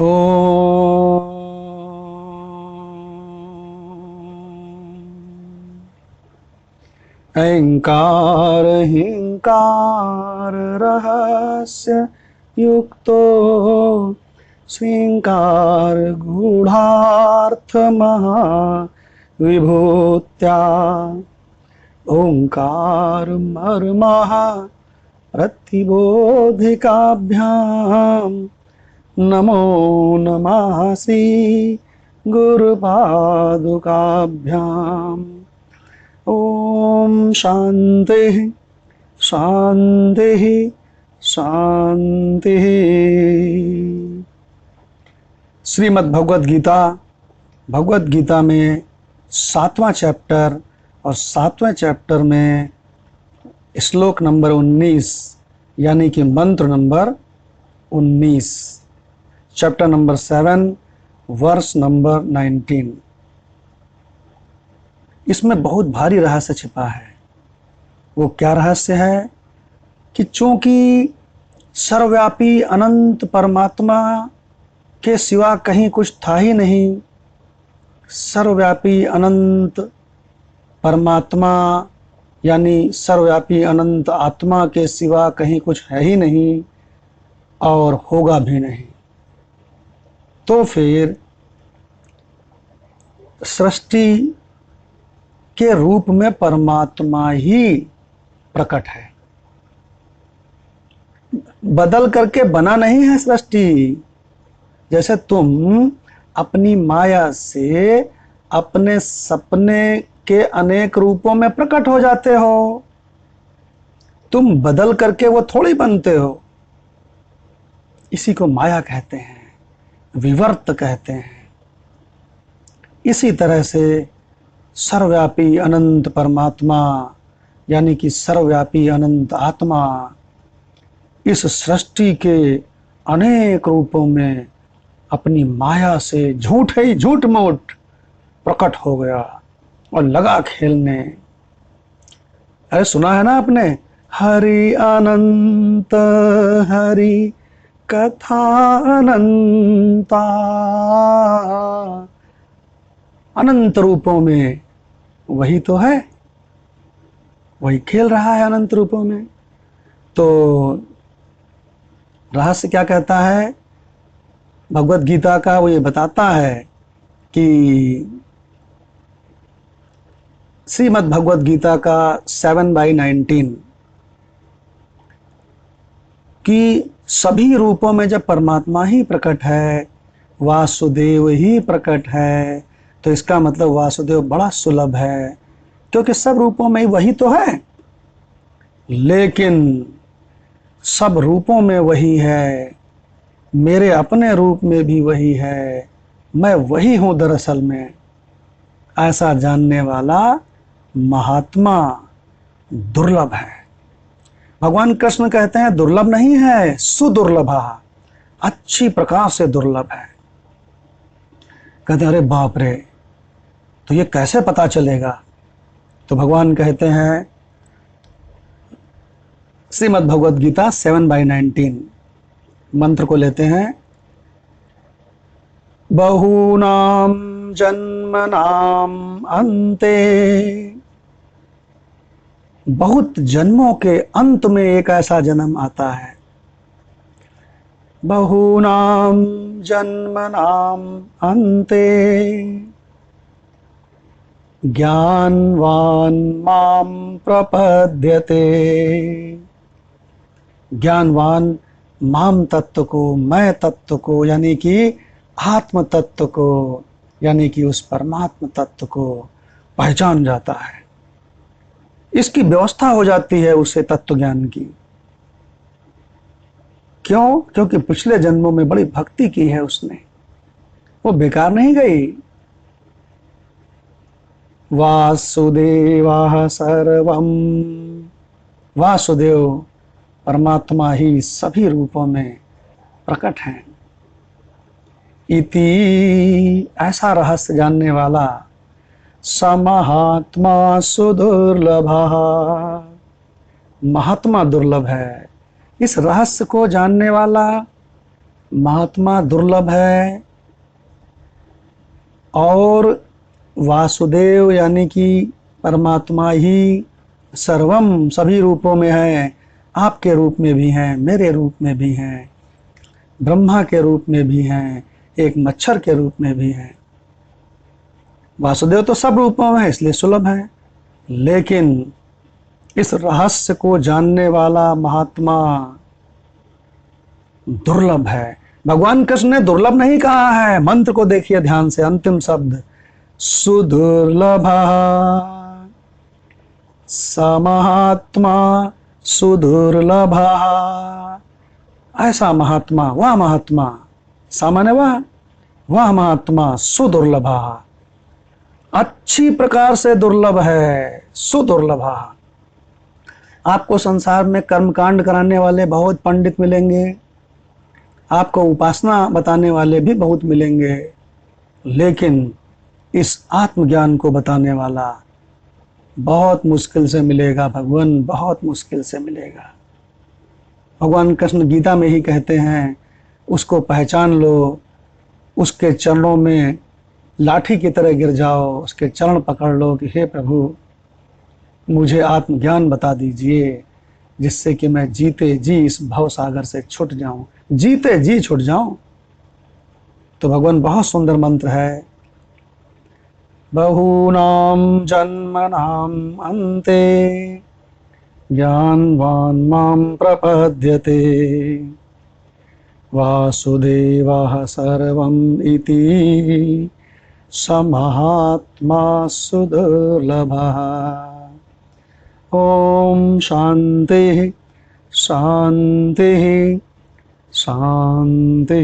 हो ऐंकार हिंकार रहस्य युक्तो स्वीकार गूढ़ार्थ महा विभूत्या ओंकार मर्मः प्रतिबोधिकाभ्याम नमो नमासि गुरुपादुकाभ्याम। ओम शांति शांति शांति। श्रीमद् भगवद गीता में 7वां चैप्टर और 7वें चैप्टर में श्लोक नंबर 19 यानी कि मंत्र number 19, chapter number 7 verse number 19। इसमें बहुत भारी रहस्य छिपा है। वो क्या रहस्य है कि चूंकि सर्वव्यापी अनंत परमात्मा के सिवा कहीं कुछ था ही नहीं, सर्वव्यापी अनंत परमात्मा यानी सर्वव्यापी अनंत आत्मा के सिवा कहीं कुछ है ही नहीं और होगा भी नहीं, तो फिर सृष्टि के रूप में परमात्मा ही प्रकट है। बदल करके बना नहीं है सृष्टि। जैसे तुम अपनी माया से अपने सपने के अनेक रूपों में प्रकट हो जाते हो, तुम बदल करके वो थोड़ी बनते हो। इसी को माया कहते हैं, विवर्त कहते हैं। इसी तरह से सर्वव्यापी अनंत परमात्मा यानी कि सर्वव्यापी अनंत आत्मा इस सृष्टि के अनेक रूपों में अपनी माया से झूठ ही झूठ मूठ प्रकट हो गया और लगा खेलने। अरे सुना है ना आपने, हरि अनंत हरि कथा अनंता। अनंत रूपों में वही तो है, वही खेल रहा है अनंत रूपों में। तो रहस्य क्या कहता है भगवत गीता का? वो ये बताता है कि श्रीमद् भगवत गीता का 7/19 कि सभी रूपों में जब परमात्मा ही प्रकट है, वासुदेव ही प्रकट है, तो इसका मतलब वासुदेव बड़ा सुलभ है, क्योंकि सब रूपों में ही वही तो है। लेकिन सब रूपों में वही है, मेरे अपने रूप में भी वही है, मैं वही हूं दरअसल में, ऐसा जानने वाला महात्मा दुर्लभ है। भगवान कृष्ण कहते हैं दुर्लभ नहीं है, सुदुर्लभ, अच्छी प्रकार से दुर्लभ है। कहते हैं अरे बाप रे, तो ये कैसे पता चलेगा? तो भगवान कहते हैं श्रीमद् भगवद गीता 7/19 मंत्र को लेते हैं। बहूनां जन्मनां अन्ते, बहुत जन्मों के अंत में एक ऐसा जन्म आता है। बहूनां जन्मनां अन्ते ज्ञानवान मां प्रपद्यते। ज्ञानवान माम तत्व को, मैं तत्व को यानी कि आत्म तत्व को यानी कि उस परमात्म तत्व को पहचान जाता है। इसकी व्यवस्था हो जाती है उसे तत्व ज्ञान की। क्यों? क्योंकि पिछले जन्मों में बड़ी भक्ति की है उसने, वो बेकार नहीं गई। वासुदेवाः सर्वं, वासुदेव परमात्मा ही सभी रूपों में प्रकट हैं। इति, ऐसा रहस्य जानने वाला समहात्मा सुदुर्लभः, महात्मा दुर्लभ है। इस रहस्य को जानने वाला महात्मा दुर्लभ है और वासुदेव यानी कि परमात्मा ही सर्वम सभी रूपों में है। आपके रूप में भी हैं, मेरे रूप में भी हैं, ब्रह्मा के रूप में भी हैं, एक मच्छर के रूप में भी हैं। वासुदेव तो सब रूपों में है, इसलिए सुलभ है। लेकिन इस रहस्य को जानने वाला महात्मा दुर्लभ है। भगवान कृष्ण ने दुर्लभ नहीं कहा है। मंत्र को देखिए ध्यान से, अंतिम शब्द सुदुर्लभ समहात्मा सुदुर्लभ। ऐसा महात्मा, वह महात्मा, सामान्य वह महात्मा सुदुर्लभ, अच्छी प्रकार से दुर्लभ है, सुदुर्लभ। आपको संसार में कर्मकांड कराने वाले बहुत पंडित मिलेंगे, आपको उपासना बताने वाले भी बहुत मिलेंगे, लेकिन इस आत्मज्ञान को बताने वाला बहुत मुश्किल से मिलेगा। भगवान बहुत मुश्किल से मिलेगा। भगवान कृष्ण गीता में ही कहते हैं, उसको पहचान लो, उसके चरणों में लाठी की तरह गिर जाओ, उसके चरण पकड़ लो कि हे प्रभु मुझे आत्मज्ञान बता दीजिए, जिससे कि मैं जीते जी इस भव सागर से छूट जाऊं, जीते जी छूट जाऊं। तो भगवान बहुत सुंदर मंत्र है, बहूनां जन्मनां अन्ते ज्ञानवान् मां प्रपद्यते वासुदेवः सर्वम् इति स महात्मा सुदुर्लभः। ओम शांति शांति शांति।